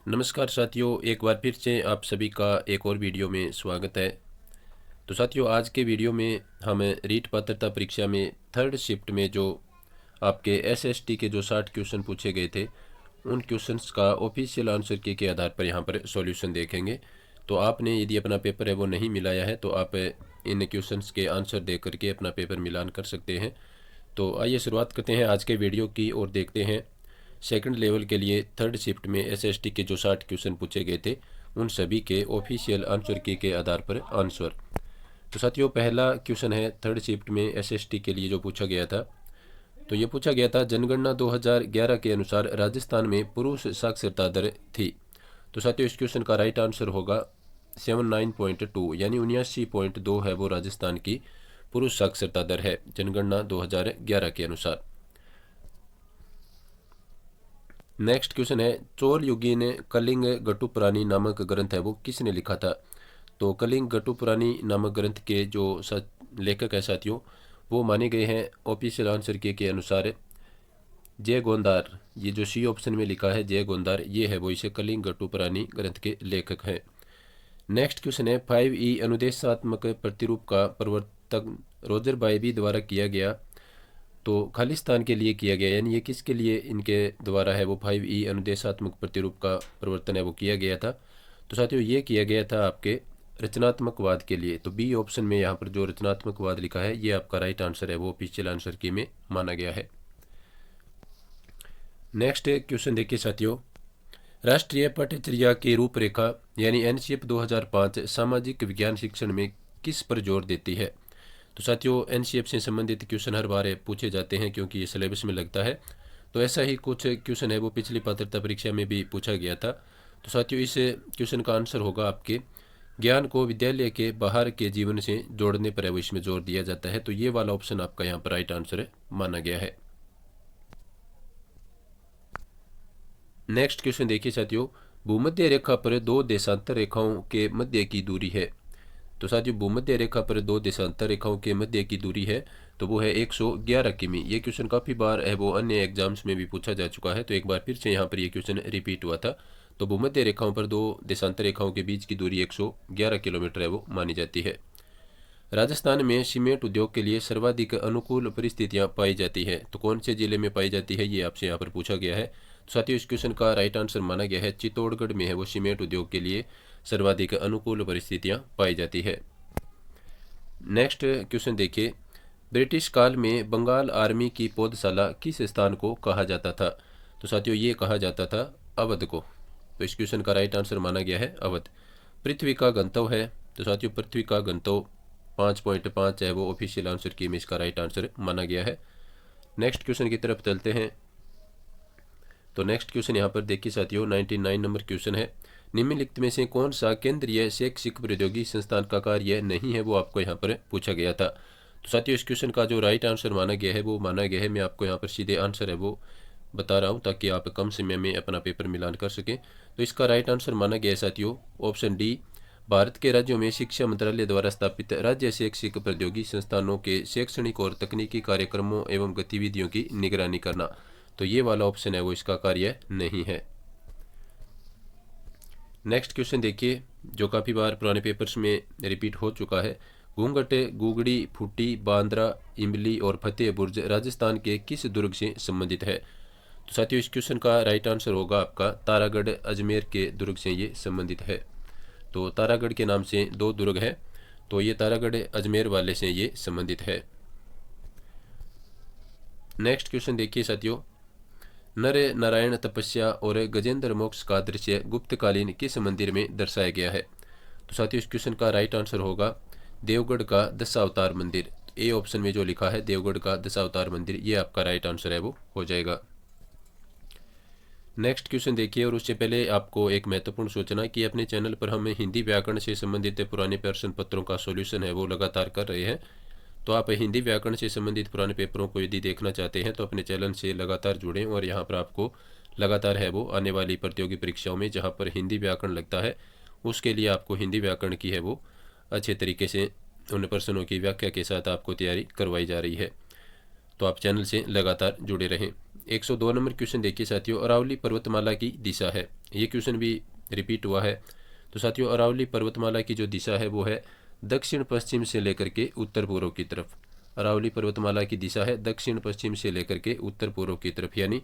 नमस्कार साथियों, एक बार फिर से आप सभी का एक और वीडियो में स्वागत है। तो साथियों, आज के वीडियो में हम रीट पात्रता परीक्षा में थर्ड शिफ्ट में जो आपके एसएसटी के जो 60 क्वेश्चन पूछे गए थे, उन क्वेश्चंस का ऑफिशियल आंसर के आधार पर यहाँ पर सॉल्यूशन देखेंगे। तो आपने यदि अपना पेपर है वो नहीं मिलाया है तो आप इन क्वेश्चंस के आंसर दे करके अपना पेपर मिलान कर सकते हैं। तो आइए शुरुआत करते हैं आज के वीडियो की और देखते हैं सेकंड लेवल के लिए थर्ड शिफ्ट में एसएसटी के जो 60 क्वेश्चन पूछे गए थे उन सभी के ऑफिशियल आंसर के आधार पर आंसर। तो साथियों, पहला क्वेश्चन है थर्ड शिफ्ट में एसएसटी के लिए जो पूछा गया था। तो ये पूछा गया था, जनगणना 2011 के अनुसार राजस्थान में पुरुष साक्षरता दर थी। तो साथियों, इस क्वेश्चन का राइट आंसर होगा 79.2 यानी 79.2 है वो राजस्थान की पुरुष साक्षरता दर है जनगणना 2011 के अनुसार। नेक्स्ट क्वेश्चन है, चोल युगी ने कलिंग घटुपुराणी नामक ग्रंथ है वो किसने लिखा था। तो कलिंग घटुपुराणी नामक ग्रंथ के जो लेखक है साथियों, वो माने गए हैं ऑफिशियल आंसर के अनुसार जय गोंदार। ये जो सी ऑप्शन में लिखा है जय गोंदार, ये है वो इसे कलिंग घटुपुराणी ग्रंथ के लेखक हैं। नेक्स्ट क्वेश्चन है, 5E अनुदेशात्मक प्रतिरूप का प्रवर्तन रोजर बायबी द्वारा किया गया। तो खालिस्तान के लिए किया गया, यानी ये किसके लिए इनके द्वारा है वो 5E अनुदेशात्मक प्रतिरूप का प्रवर्तन है वो किया गया था। तो साथियों, ये किया गया था आपके रचनात्मकवाद के लिए। तो बी ऑप्शन में यहाँ पर जो रचनात्मकवाद लिखा है ये आपका राइट आंसर है वो ऑफिशियल आंसर की में माना गया है। नेक्स्ट क्वेश्चन देखिए साथियों, राष्ट्रीय पाठ्यचर्या की रूपरेखा यानी एनसीएफ 2005 सामाजिक विज्ञान शिक्षण में किस पर जोर देती है। तो साथियों, एनसीएफ से संबंधित क्वेश्चन हर बार पूछे जाते हैं क्योंकि ये सिलेबस में लगता है। तो ऐसा ही कुछ क्वेश्चन है वो पिछली पात्रता परीक्षा में भी पूछा गया था। तो साथियों, इस क्वेश्चन का आंसर होगा आपके ज्ञान को विद्यालय के बाहर के जीवन से जोड़ने पर है वो इसमें जोर दिया जाता है। तो ये वाला ऑप्शन आपका यहाँ पर राइट आंसर माना गया है। नेक्स्ट क्वेश्चन देखिए साथियों, भूमध्य रेखा पर दो देशांतर रेखाओं के मध्य की दूरी है। तो साथियों, भूमध्य रेखा पर दो देशांतर रेखाओं के मध्य की दूरी है तो वो है 111 किमी। ये क्वेश्चन काफ़ी बार है वो अन्य एग्जाम्स में भी पूछा जा चुका है, तो एक बार फिर से यहाँ पर ये क्वेश्चन रिपीट हुआ था। तो भूमध्य रेखाओं पर दो देशांतर रेखाओं के बीच की दूरी 111 किलोमीटर है वो मानी जाती है। राजस्थान में सीमेंट उद्योग के लिए सर्वाधिक अनुकूल परिस्थितियां पाई जाती हैं। तो कौन से जिले में पाई जाती है ये आपसे यहाँ पर पूछा गया है। तो साथियों, इस क्वेश्चन का राइट आंसर माना गया है चित्तौड़गढ़ में है वो सीमेंट उद्योग के लिए सर्वाधिक अनुकूल परिस्थितियां पाई जाती है। नेक्स्ट क्वेश्चन देखिए, ब्रिटिश काल में बंगाल आर्मी की पौधशाला किस स्थान को कहा जाता था। तो साथियों, ये कहा जाता था अवध को। तो इस क्वेश्चन का राइट आंसर माना गया है अवध। पृथ्वी का घनत्व है। तो साथियों, पृथ्वी का घनत्व 5.5 है वो ऑफिशियल आंसर की में इसका राइट आंसर माना गया है। नेक्स्ट क्वेश्चन की तरफ चलते हैं। तो नेक्स्ट क्वेश्चन यहाँ पर देखिए साथियों, 99 नंबर क्वेश्चन है, निम्नलिखित में से कौन सा केंद्रीय शैक्षिक प्रौद्योगिकी संस्थान का कार्य नहीं है वो आपको यहाँ पर पूछा गया था। तो साथियों, इस क्वेश्चन का जो राइट आंसर माना गया है वो माना गया है, मैं आपको यहाँ पर सीधे आंसर है वो बता रहा हूँ ताकि आप कम समय में अपना पेपर मिलान कर सकें। तो इसका राइट आंसर माना गया है साथियों ऑप्शन डी, भारत के राज्यों में शिक्षा मंत्रालय द्वारा स्थापित राज्य शैक्षिक प्रौद्योगिकी संस्थानों के शैक्षणिक और तकनीकी कार्यक्रमों एवं गतिविधियों की निगरानी करना। तो ये वाला ऑप्शन है वो इसका कार्य नहीं है। नेक्स्ट क्वेश्चन देखिए, जो काफ़ी बार पुराने पेपर्स में रिपीट हो चुका है, घूंघट, गुगड़ी, फूटी, बांद्रा, इमली और फतेह बुर्ज राजस्थान के किस दुर्ग से संबंधित है। तो साथियों, इस क्वेश्चन का राइट आंसर होगा आपका तारागढ़ अजमेर के दुर्ग से ये संबंधित है। तो तारागढ़ के नाम से दो दुर्ग है, तो ये तारागढ़ अजमेर वाले से ये संबंधित है। नेक्स्ट क्वेश्चन देखिए साथियों, नर नारायण तपस्या और गजेंद्र मोक्ष का दृश्य गुप्तकालीन किस मंदिर में दर्शाया गया है। तो साथियों, इस क्वेश्चन का राइट आंसर होगा देवगढ़ का दशावतार मंदिर। ए ऑप्शन में जो लिखा है देवगढ़ का दशावतार मंदिर, ये आपका राइट आंसर है वो हो जाएगा। नेक्स्ट क्वेश्चन देखिए, और उससे पहले आपको एक महत्वपूर्ण सूचना कि अपने चैनल पर हम हिंदी व्याकरण से संबंधित पुराने प्रश्न पत्रों का सॉल्यूशन है वो लगातार कर रहे हैं। तो आप हिंदी व्याकरण से संबंधित पुराने पेपरों को यदि देखना चाहते हैं तो अपने चैनल से लगातार जुड़ें, और यहाँ पर आपको लगातार है वो आने वाली प्रतियोगी परीक्षाओं में जहाँ पर हिंदी व्याकरण लगता है उसके लिए आपको हिंदी व्याकरण की है वो अच्छे तरीके से उन प्रश्नों की व्याख्या के साथ आपको तैयारी करवाई जा रही है। तो आप चैनल से लगातार जुड़े रहें। 102 नंबर क्वेश्चन देखिए साथियों, अरावली पर्वतमाला की दिशा है। ये क्वेश्चन भी रिपीट हुआ है। तो साथियों अरावली पर्वतमाला की जो दिशा है वो है दक्षिण पश्चिम से लेकर के उत्तर पूर्व की तरफ। अरावली पर्वतमाला की दिशा है दक्षिण पश्चिम से लेकर के उत्तर पूर्व की तरफ, यानी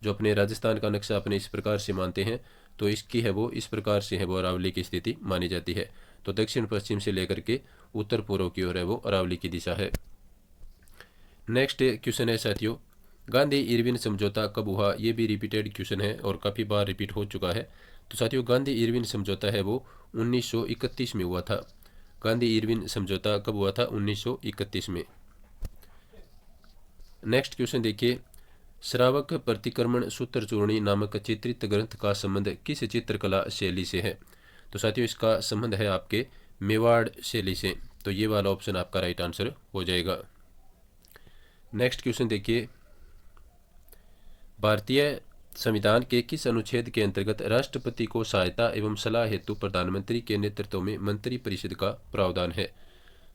जो अपने राजस्थान का नक्शा अपने इस प्रकार से मानते हैं तो इसकी है वो इस प्रकार से है वो अरावली की स्थिति मानी जाती है। तो दक्षिण पश्चिम से लेकर के उत्तर पूर्व की ओर है वो अरावली की दिशा है। नेक्स्ट क्वेश्चन है साथियों, गांधी इरविन समझौता कब हुआ? ये भी रिपीटेड क्वेश्चन है और काफ़ी बार रिपीट हो चुका है। तो साथियों गांधी इरविन समझौता है वो 1931 में हुआ था। गांधी इरविन समझौता कब हुआ था? 1931 में। नेक्स्ट क्वेश्चन देखिए, श्रावक प्रतिक्रमण सूत्र चूर्णी नामक चित्रित ग्रंथ का संबंध किस चित्रकला शैली से है? तो साथियों इसका संबंध है आपके मेवाड़ शैली से। तो ये वाला ऑप्शन आपका राइट आंसर हो जाएगा। नेक्स्ट क्वेश्चन देखिए, भारतीय संविधान के किस अनुच्छेद के अंतर्गत राष्ट्रपति को सहायता एवं सलाह हेतु प्रधानमंत्री के नेतृत्व में मंत्री परिषद का प्रावधान है?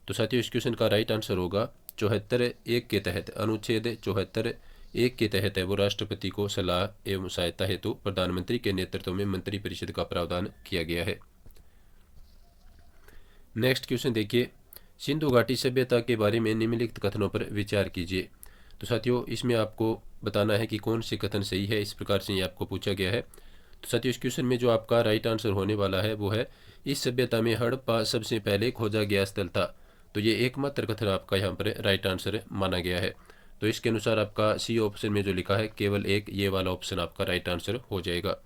तो साथियों इस क्वेश्चन का राइट आंसर होगा 74(1) के तहत, अनुच्छेद 74(1) के तहत है वो राष्ट्रपति को सलाह एवं सहायता हेतु प्रधानमंत्री के नेतृत्व में मंत्री परिषद का प्रावधान किया गया है। नेक्स्ट क्वेश्चन देखिए, सिंधु घाटी सभ्यता के बारे में निम्नलिखित कथनों पर विचार कीजिए। तो साथियों इसमें आपको बताना है कि कौन से कथन सही है, इस प्रकार से ये आपको पूछा गया है। तो साथियों इस क्वेश्चन में जो आपका राइट आंसर होने वाला है वो है, इस सभ्यता में हड़प्पा सबसे पहले खोजा गया स्थल था। तो ये एकमात्र कथन आपका यहाँ पर राइट आंसर माना गया है। तो इसके अनुसार आपका सी ऑप्शन में जो लिखा है केवल एक, ये वाला ऑप्शन आपका राइट आंसर हो जाएगा।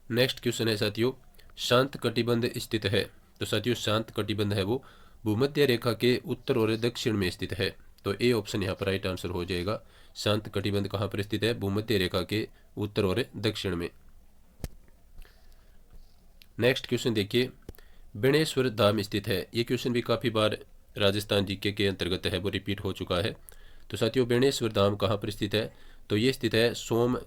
नेक्स्ट क्वेश्चन है साथियों, शांत कटिबंध स्थित है। तो साथियों शांत कटिबंध है वो भूमध्य रेखा के उत्तर और दक्षिण में स्थित है। तो ए ऑप्शन यहाँ पर राइट आंसर हो जाएगा। शांत कटिबंध कहाँ पर स्थित है? भूमध्य रेखा के उत्तर और दक्षिण में। नेक्स्ट क्वेश्चन देखिए, बेणेश्वर धाम स्थित है। ये क्वेश्चन भी काफ़ी बार राजस्थान जीके के अंतर्गत है वो रिपीट हो चुका है। तो साथियों बेणेश्वर धाम कहाँ पर स्थित है? तो ये स्थित है सोम,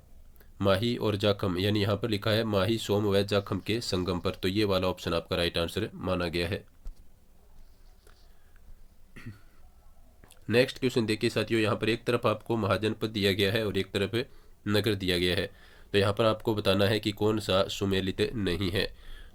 माही और जाखम, यानी यहाँ पर लिखा है माही, सोम व जाखम के संगम पर। तो ये वाला ऑप्शन आपका राइट आंसर माना गया है। नेक्स्ट क्वेश्चन देखिए साथियों, यहाँ पर एक तरफ आपको महाजनपद दिया गया है और एक तरफ नगर दिया गया है। तो यहाँ पर आपको बताना है कि कौन सा सुमेलित नहीं है।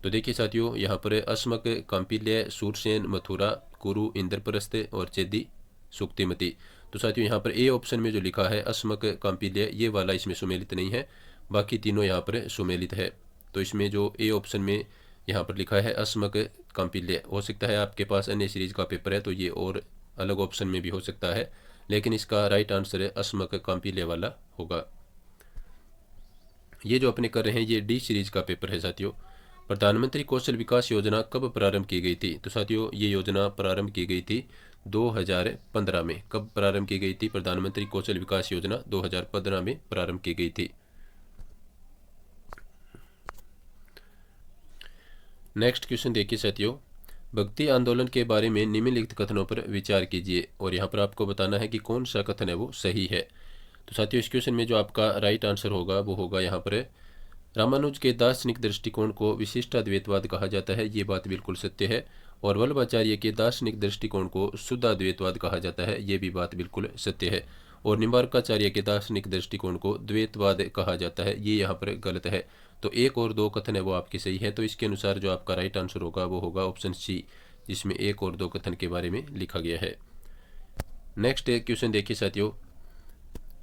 तो देखिए साथियों यहाँ पर अस्मक, कांपिल्य, सूरसेन, मथुरा, कुरु, इंद्रप्रस्थ और चेदी, सुक्तिमती। तो साथियों यहाँ पर ए ऑप्शन में जो लिखा है अस्मक, कांपिल्य, ये वाला इसमें सुमेलित नहीं है, बाकी तीनों यहाँ पर सुमेलित है। तो इसमें जो ए ऑप्शन में यहाँ पर लिखा है अस्मक, कांपिल्य, हो सकता है आपके पास अन्य सीरीज का पेपर है तो ये और अलग ऑप्शन में भी हो सकता है, लेकिन इसका राइट आंसर है अस्मक, कांपिल्य वाला होगा। ये जो अपने कर रहे हैं ये डी सीरीज का पेपर है साथियों। प्रधानमंत्री कौशल विकास योजना कब प्रारंभ की गई थी? तो साथियों ये योजना प्रारंभ की गई थी 2015 में। कब प्रारंभ की गई थी? प्रधानमंत्री कौशल विकास योजना 2015 में प्रारंभ की गई थी। नेक्स्ट क्वेश्चन देखिए साथियों, भक्ति आंदोलन के बारे में निम्नलिखित कथनों पर विचार कीजिए और यहाँ पर आपको बताना है कि कौन सा कथन है वो सही है। तो साथियों इस क्वेश्चन में जो आपका राइट आंसर होगा वो होगा यहाँ पर, रामानुज के दार्शनिक दृष्टिकोण को विशिष्टाद्वैतवाद कहा जाता है। ये बात बिल्कुल सत्य है। और वल्लभाचार्य के दार्शनिक दृष्टिकोण को शुद्धाद्वैतवाद कहा जाता है। ये भी बात बिल्कुल सत्य है। और निम्बार्काचार्य के दार्शनिक दृष्टिकोण को द्वैतवाद कहा जाता है। ये यहाँ पर गलत है। तो एक और दो कथन है वो आपके सही है। तो इसके अनुसार जो आपका राइट आंसर होगा वो होगा ऑप्शन सी, जिसमें एक और दो कथन के बारे में लिखा गया है। नेक्स्ट क्वेश्चन देखिए साथियों,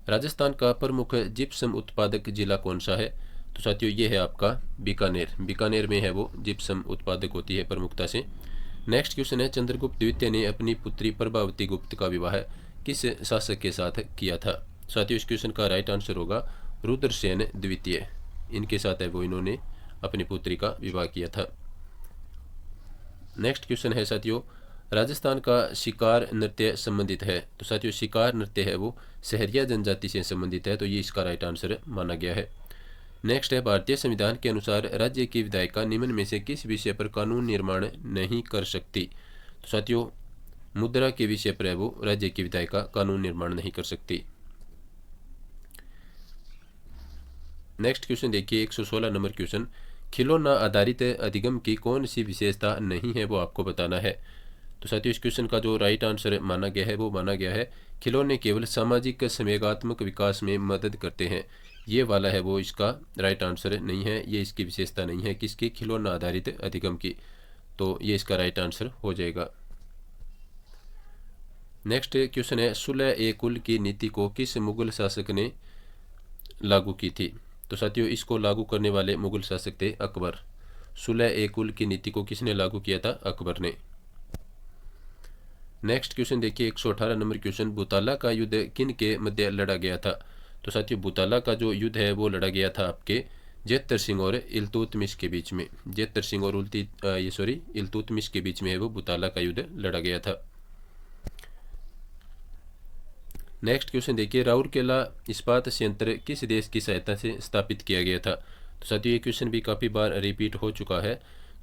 राजस्थान का प्रमुख जिप्सम उत्पादक जिला कौन सा है? तो साथियों ये है आपका बीकानेर। बीकानेर में है वो जिप्सम उत्पादक होती है प्रमुखता से। नेक्स्ट क्वेश्चन है, चंद्रगुप्त द्वितीय ने अपनी पुत्री प्रभावती गुप्त का विवाह किस शासक के साथ किया था? साथियों इस क्वेश्चन का राइट आंसर होगा रुद्रसेन द्वितीय। इनके साथ है वो इन्होंने अपनी पुत्री का विवाह किया था। नेक्स्ट क्वेश्चन है साथियों, राजस्थान का शिकार नृत्य संबंधित है। तो साथियों शिकार नृत्य है वो सहरिया जनजाति से संबंधित है। तो ये इसका राइट आंसर माना गया है। नेक्स्ट है, भारतीय संविधान के अनुसार राज्य की विधायिका निम्न में से किस विषय पर कानून निर्माण नहीं कर सकती? तो साथियों मुद्रा के विषय पर है वो राज्य की विधायिका कानून निर्माण नहीं कर सकती। नेक्स्ट क्वेश्चन देखिए 116 नंबर क्वेश्चन, खिलौना आधारित अधिगम की कौन सी विशेषता नहीं है वो आपको बताना है। तो साथियों इस क्वेश्चन का जो राइट आंसर माना गया है वो माना गया है खिलौने केवल सामाजिक संवेगात्मक विकास में मदद करते हैं। ये वाला है वो इसका राइट आंसर नहीं है, ये इसकी विशेषता नहीं है किसकी, खिलौना आधारित अधिगम की। तो ये इसका राइट आंसर हो जाएगा। नेक्स्ट क्वेश्चन है सुलह ए कुल की नीति को किस मुगल शासक ने लागू की थी। तो साथियों इसको लागू करने वाले मुगल शासक थे अकबर। सुलह ए कुल की नीति को किसने लागू किया था, अकबर ने। नेक्स्ट क्वेश्चन देखिए 118 नंबर क्वेश्चन, बुताला का युद्ध किन के मध्य लड़ा गया था। तो साथियों बुताला का जो युद्ध है वो लड़ा गया था आपके जेतर सिंह और इल्तुतमिश के बीच में। जेतर सिंह और इल्तुतमिश के बीच में है वो बुताला का युद्ध लड़ा गया था। नेक्स्ट क्वेश्चन देखिए राउरकेला इस्पात संयंत्र किस देश की सहायता से स्थापित किया गया था। तो साथियों ये क्वेश्चन भी काफ़ी बार रिपीट हो चुका है।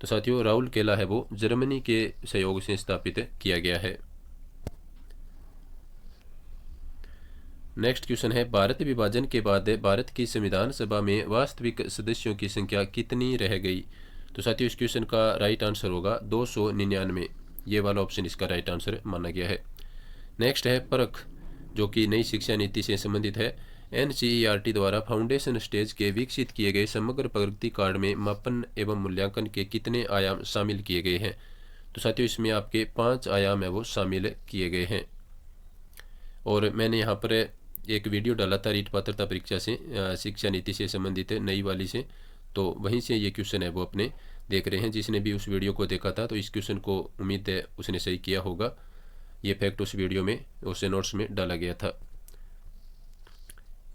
तो साथियों राउरकेला है वो जर्मनी के सहयोग से स्थापित किया गया है। नेक्स्ट क्वेश्चन है भारत विभाजन के बाद भारत की संविधान सभा में वास्तविक सदस्यों की संख्या कितनी रह गई। तो साथियों इस क्वेश्चन का राइट आंसर होगा 299। ये वाला ऑप्शन इसका राइट आंसर माना गया है। नेक्स्ट है परख, जो कि नई शिक्षा नीति से संबंधित है। NCERT द्वारा फाउंडेशन स्टेज के विकसित किए गए समग्र प्रगति कार्ड में मापन एवं मूल्यांकन के कितने आयाम शामिल किए गए हैं। तो साथियों इसमें आपके 5 आयाम है वो शामिल किए गए हैं। और मैंने यहाँ पर एक वीडियो डाला था रीट पात्रता परीक्षा से शिक्षा नीति से संबंधित नई वाली से, तो वहीं से ये क्वेश्चन है वो अपने देख रहे हैं। जिसने भी उस वीडियो को देखा था तो इस क्वेश्चन को उम्मीद है उसने सही किया होगा। ये फैक्ट उस वीडियो में उसे नोट्स में डाला गया था।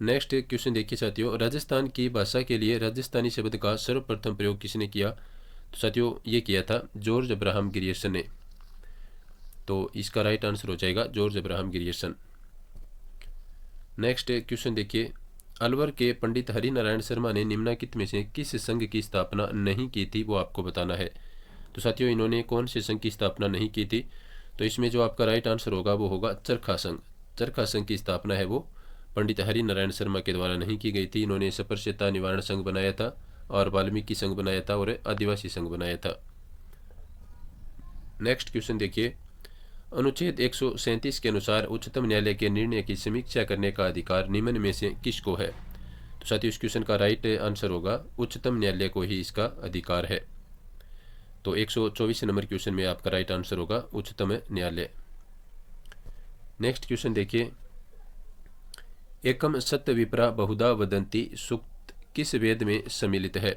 नेक्स्ट क्वेश्चन देखिए साथियों राजस्थान की भाषा के लिए राजस्थानी शब्द का सर्वप्रथम प्रयोग किसने किया। तो साथियों ये किया था जॉर्ज अब्राहम ग्रियर्सन ने। तो इसका राइट आंसर हो जाएगा George Abraham Grierson. Next question देखिए अलवर के पंडित हरिनारायण शर्मा ने निम्नलिखित में से किस संघ की स्थापना नहीं की थी, वो आपको बताना है। तो साथियों इन्होंने कौन से संघ की स्थापना नहीं की थी। तो इसमें जो आपका राइट आंसर होगा वो होगा चरखा संघ। चरखा संघ की स्थापना है वो पंडित हरिनारायण शर्मा के द्वारा नहीं की गई थी। इन्होंने स्पृश्यता निवारण संघ बनाया था और वाल्मीकि संघ बनाया था और आदिवासी संघ बनाया था। नेक्स्ट क्वेश्चन देखिए अनुच्छेद 137 के अनुसार उच्चतम न्यायालय के निर्णय की समीक्षा करने का अधिकार निम्न में से किसको है। तो साथियों इस क्वेश्चन का राइट आंसर होगा उच्चतम न्यायालय को ही इसका अधिकार है। तो 124 नंबर क्वेश्चन में आपका राइट आंसर होगा उच्चतम न्यायालय। नेक्स्ट क्वेश्चन देखिए एकम सत्य विप्रा बहुधा वदंती सूक्त किस वेद में सम्मिलित है।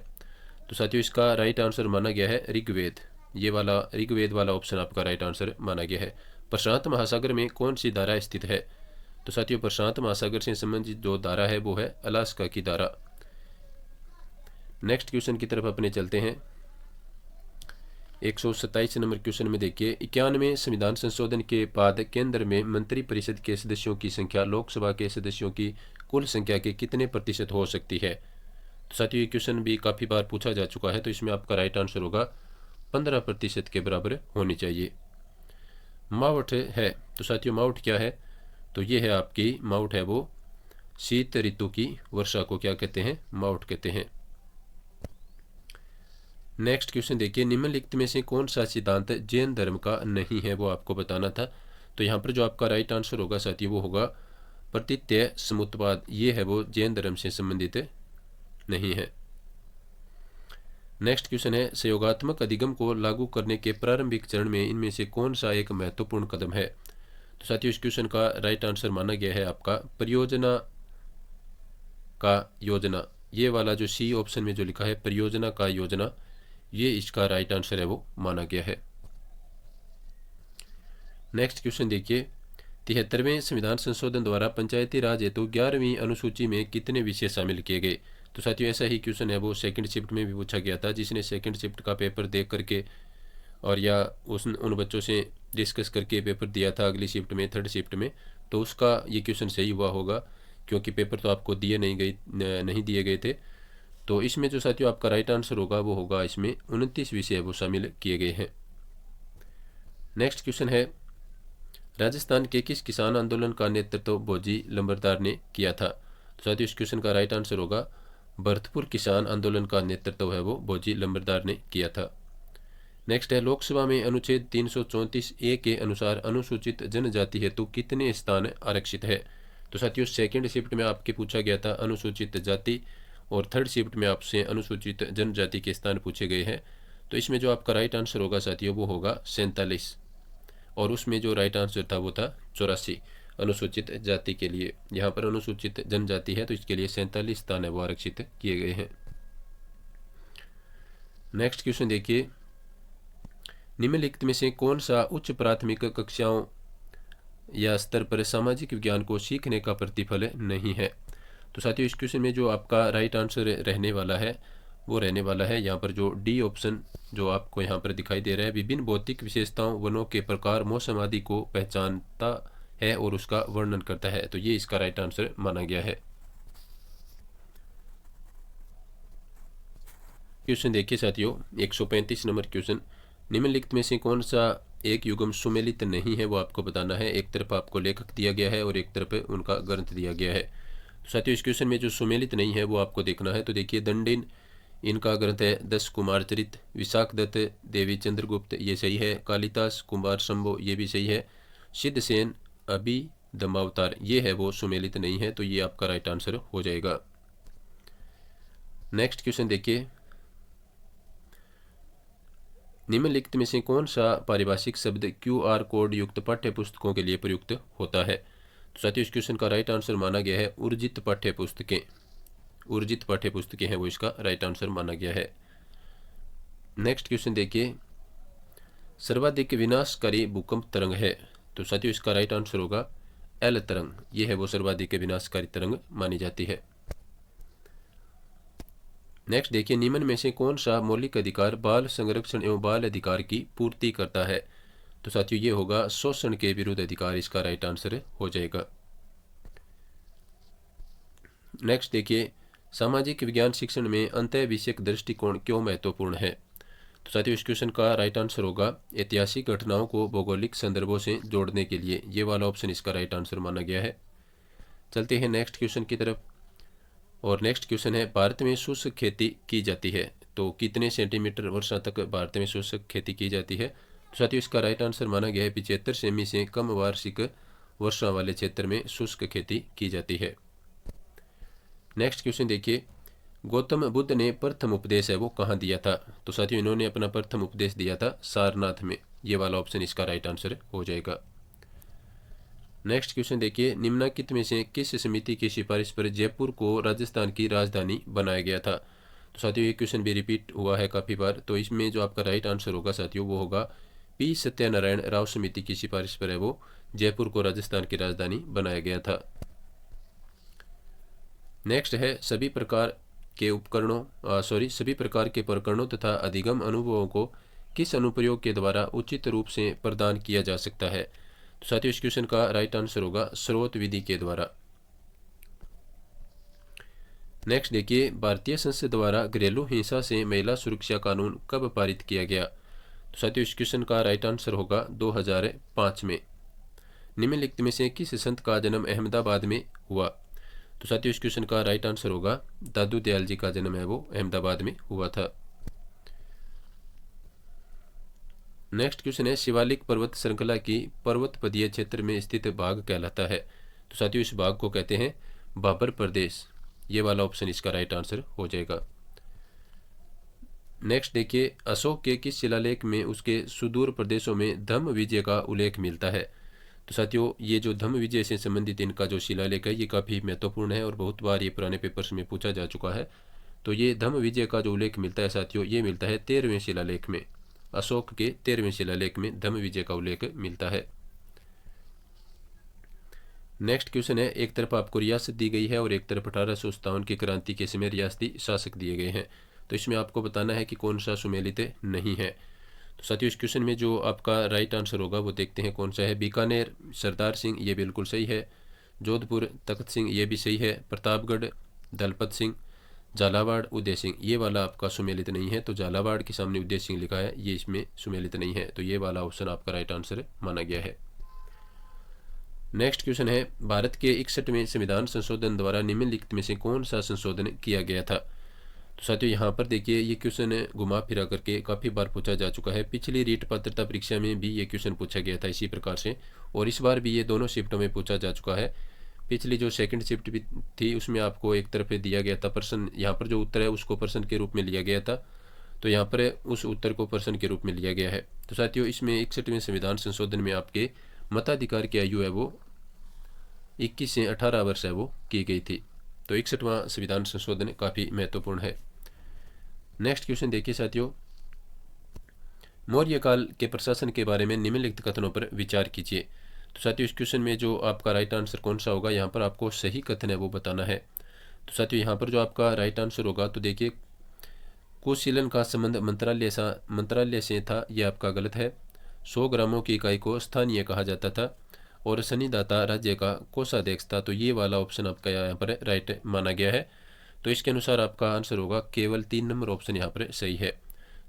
तो साथियों इसका राइट आंसर माना गया है ऋग्वेद। ये वाला ऋग्वेद वाला ऑप्शन आपका राइट आंसर माना गया है। प्रशांत महासागर में कौन सी धारा स्थित है। तो साथियों प्रशांत महासागर से संबंधित जो धारा है वो है अलास्का की धारा। नेक्स्ट क्वेश्चन की तरफ अपने चलते हैं। 127 नंबर क्वेश्चन में देखिए 91वें संविधान संशोधन के बाद केंद्र में मंत्रिपरिषद के सदस्यों की संख्या लोकसभा के सदस्यों की कुल संख्या के कितने प्रतिशत हो सकती है। तो साथियों ये क्वेश्चन भी काफ़ी बार पूछा जा चुका है। तो इसमें आपका राइट आंसर होगा 15% के बराबर होनी चाहिए। मावठ है। तो साथियों मावठ क्या है। तो ये है आपकी मावठ है वो शीत ऋतु की वर्षा को क्या कहते हैं, मावठ कहते हैं। नेक्स्ट क्वेश्चन देखिए निम्नलिखित में से कौन सा सिद्धांत जैन धर्म का नहीं है, वो आपको बताना था। तो यहाँ पर जो आपका राइट आंसर होगा साथियों वो होगा प्रतीत्य समुत्पाद। ये है वो जैन धर्म से संबंधित नहीं है। नेक्स्ट क्वेश्चन है सहयोगात्मक अधिगम को लागू करने के प्रारंभिक चरण में इनमें से कौन सा एक महत्वपूर्ण कदम है। तो साथियों इस क्वेश्चन का राइट आंसर माना गया है आपका परियोजना का योजना। ये वाला जो सी ऑप्शन में जो लिखा है परियोजना का योजना, ये इसका राइट आंसर है वो माना गया है। नेक्स्ट क्वेश्चन देखिए 73वें संविधान संशोधन द्वारा पंचायती राज हेतु 11वीं अनुसूची में कितने विषय शामिल किए गए। तो साथियों ऐसा ही क्वेश्चन है वो सेकंड शिफ्ट में भी पूछा गया था। जिसने सेकंड शिफ्ट का पेपर देख करके और या उन बच्चों से डिस्कस करके पेपर दिया था अगली शिफ्ट में थर्ड शिफ्ट में, तो उसका ये क्वेश्चन सही हुआ होगा क्योंकि पेपर तो आपको नहीं दिए गए थे। तो इसमें जो साथियों आपका राइट आंसर होगा वो होगा इसमें 29 विषय वो शामिल किए गए हैं। नेक्स्ट क्वेश्चन है राजस्थान के किस किसान आंदोलन का नेतृत्व भोजी लंबरदार ने किया था। तो साथियों इस क्वेश्चन का राइट आंसर होगा भरतपुर किसान आंदोलन का नेतृत्व है वो भोजी लंबरदार ने किया था। नेक्स्ट है लोकसभा में अनुच्छेद 334 ए के अनुसार अनुसूचित जनजाति हेतु कितने स्थान आरक्षित है। तो साथियों सेकंड शिफ्ट में आपके पूछा गया था अनुसूचित जाति और थर्ड शिफ्ट में आपसे अनुसूचित जनजाति के स्थान पूछे गए हैं। तो इसमें जो आपका राइट आंसर होगा साथियों वो होगा 47 और उसमें जो राइट आंसर था वो था 84 अनुसूचित जाति के लिए। यहाँ पर अनुसूचित जनजाति है तो इसके लिए 47 स्थान है वो आरक्षित किए गए हैं। नेक्स्ट क्वेश्चन देखिए, निम्नलिखित में से कौन सा उच्च प्राथमिक कक्षाओं या स्तर पर सामाजिक विज्ञान को सीखने का प्रतिफल नहीं है। तो साथियों इस क्वेश्चन में जो आपका राइट आंसर रहने वाला है वो रहने वाला है यहाँ पर जो डी ऑप्शन जो आपको यहाँ पर दिखाई दे रहा है, विभिन्न भौतिक विशेषताओं वनों के प्रकार मौसम आदि को पहचानता है और उसका वर्णन करता है। तो ये इसका राइट आंसर माना गया है। क्वेश्चन देखिए साथियों 135 नंबर क्वेश्चन, निम्नलिखित में से कौन सा एक युग्म सुमेलित नहीं है वो आपको बताना है। एक तरफ आपको लेखक दिया गया है और एक तरफ उनका ग्रंथ दिया गया है। तो साथियों इस क्वेश्चन में जो सुमेलित नहीं है वो आपको देखना है। तो देखिए दंडिन इनका ग्रंथ है 10 कुमार चरित, विशाख दत्त देवी चंद्रगुप्त ये सही है, कालिदास कुमार शंभो ये भी सही है, सिद्धसेन अभिधम्मावतार ये है वो सुमेलित नहीं है। तो ये आपका राइट आंसर हो जाएगा। नेक्स्ट क्वेश्चन देखिए, निम्नलिखित में से कौन सा पारिभाषिक शब्द QR कोड युक्त पाठ्य पुस्तकों के लिए प्रयुक्त होता है। तो साथियों इस क्वेश्चन का राइट आंसर माना गया है ऊर्जित पाठ्य पुस्तकें। ऊर्जित पाठ्य पुस्तकें हैं वो इसका राइट आंसर माना गया है। नेक्स्ट क्वेश्चन देखिए, सर्वाधिक विनाशकारी भूकंप तरंग है। तो साथियों इसका राइट आंसर होगा एल तरंग, ये है वो सर्वाधिक विनाशकारी तरंग मानी जाती है। नेक्स्ट देखिए, निम्न में से कौन सा मौलिक अधिकार बाल संरक्षण एवं बाल अधिकार की पूर्ति करता है। तो साथियों ये होगा शोषण के विरुद्ध अधिकार, इसका राइट आंसर हो जाएगा। नेक्स्ट देखिए, सामाजिक विज्ञान शिक्षण में अंतः विषयक दृष्टिकोण क्यों महत्वपूर्ण है। तो साथियों इस क्वेश्चन का राइट आंसर होगा ऐतिहासिक घटनाओं को भौगोलिक संदर्भों से जोड़ने के लिए, ये वाला ऑप्शन इसका राइट आंसर माना गया है। चलते हैं नेक्स्ट क्वेश्चन की तरफ और नेक्स्ट क्वेश्चन है भारत में शुष्क खेती की जाती है तो कितने सेंटीमीटर वर्षा तक भारत में शुष्क खेती की जाती है। तो साथियों इसका राइट आंसर माना गया है 75 सेमी से कम वार्षिक वर्षा वाले क्षेत्र में शुष्क खेती की जाती है। नेक्स्ट क्वेश्चन देखिए, गौतम बुद्ध ने प्रथम उपदेश है वो कहाँ दिया था। तो साथियों इन्होंने अपना प्रथम उपदेश दिया था सारनाथ में, ये वाला ऑप्शन इसका राइट आंसर हो जाएगा। नेक्स्ट क्वेश्चन देखिए, निम्नलिखित में से किस समिति की सिफारिश पर जयपुर को राजस्थान की राजधानी बनाया गया था। तो साथियों ये क्वेश्चन भी रिपीट हुआ है काफ़ी बार। तो इसमें जो आपका राइट आंसर होगा साथियों वो होगा पी सत्यनारायण राव समिति की सिफारिश पर है वो जयपुर को राजस्थान की राजधानी बनाया गया था। नेक्स्ट है सभी प्रकार के प्रकरणों तथा अधिगम अनुभवों को किस अनुप्रयोग के द्वारा उचित रूप से प्रदान किया जा सकता है। तो साथियों इस क्वेश्चन का राइट आंसर होगा स्रोत विधि के द्वारा। नेक्स्ट देखिए, भारतीय संसद द्वारा घरेलू हिंसा से महिला सुरक्षा कानून कब पारित किया गया। तो साथियों इस क्वेश्चन का राइट आंसर होगा 2005 में। निम्नलिखित में से किस संत का जन्म अहमदाबाद में हुआ। तो साथियों इस क्वेश्चन का राइट आंसर होगा दादू दयाल जी का जन्म है वो अहमदाबाद में हुआ था। नेक्स्ट क्वेश्चन है शिवालिक पर्वत श्रृंखला की पर्वत पदीय क्षेत्र में स्थित भाग कहलाता है। तो साथियों इस भाग को कहते हैं बाबर प्रदेश, ये वाला ऑप्शन इसका राइट आंसर हो जाएगा। नेक्स्ट देखिए, अशोक के किस शिलालेख में उसके सुदूर प्रदेशों में धम्म विजय का उल्लेख मिलता है। तो साथियों ये जो धम्म विजय से संबंधित इनका जो शिलालेख है ये काफ़ी महत्वपूर्ण है और बहुत बार ये पुराने पेपर्स में पूछा जा चुका है। तो ये धम्म विजय का जो उल्लेख मिलता है साथियों ये मिलता है 13वें शिलालेख में, अशोक के 13वें शिलालेख में धम्म विजय का उल्लेख मिलता है। नेक्स्ट क्वेश्चन है, एक तरफ आपको रियासत दी गई है और एक तरफ 1857 की क्रांति के समय रियासती शासक दिए गए हैं। तो इसमें आपको बताना है कि कौन सा सुमेलित नहीं है। तो साथियों इस क्वेश्चन में जो आपका राइट आंसर होगा वो देखते हैं कौन सा है। बीकानेर सरदार सिंह ये बिल्कुल सही है, जोधपुर तख्त सिंह ये भी सही है, प्रतापगढ़ दलपत सिंह, झालावाड़ उदय सिंह ये वाला आपका सुमेलित नहीं है। तो झालावाड़ के सामने उदय सिंह लिखा है, ये इसमें सुमेलित नहीं है। तो ये वाला ऑप्शन आपका राइट आंसर माना गया है। नेक्स्ट क्वेश्चन है, भारत के 61वें संविधान संशोधन द्वारा निम्नलिखित में से कौन सा संशोधन किया गया था। तो साथियों यहाँ पर देखिए ये क्वेश्चन घुमा फिरा करके काफ़ी बार पूछा जा चुका है। पिछली रीट पात्रता परीक्षा में भी ये क्वेश्चन पूछा गया था इसी प्रकार से, और इस बार भी ये दोनों शिफ्टों में पूछा जा चुका है। पिछली जो सेकंड शिफ्ट भी थी उसमें आपको एक तरफ दिया गया था प्रश्न, यहाँ पर जो उत्तर है उसको प्रश्न के रूप में लिया गया था, तो यहाँ पर उस उत्तर को प्रश्न के रूप में लिया गया है। तो साथियों इसमें 61वें संविधान संशोधन में आपके मताधिकार की आयु है वो 21 से 18 वर्ष है वो की गई थी। तो 61वां संविधान संशोधन काफ़ी महत्वपूर्ण है। नेक्स्ट क्वेश्चन देखिए साथियों, मौर्य काल के प्रशासन के बारे में निम्नलिखित कथनों पर विचार कीजिए। तो साथियों इस क्वेश्चन में जो आपका राइट आंसर कौन सा होगा, यहाँ पर आपको सही कथन है वो बताना है। तो साथियों यहाँ पर जो आपका राइट आंसर होगा, तो देखिए कुशीलन का संबंध मंत्रालय से था, यह आपका गलत है। 100 ग्रामों की इकाई को स्थानीय कहा जाता था, और सन्निदाता राज्य का कोषाध्यक्ष था, तो ये वाला ऑप्शन आपका यहाँ पर राइट माना गया है। तो इसके अनुसार आपका आंसर होगा केवल 3 नंबर ऑप्शन यहाँ पर सही है।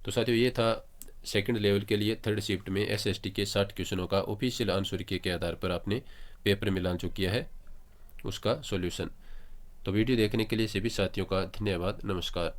तो साथियों ये था सेकंड लेवल के लिए थर्ड शिफ्ट में एसएसटी के 60 क्वेश्चनों का ऑफिशियल आंसर के आधार पर आपने पेपर मिलान जो किया है उसका सॉल्यूशन। तो वीडियो देखने के लिए सभी साथियों का धन्यवाद। नमस्कार।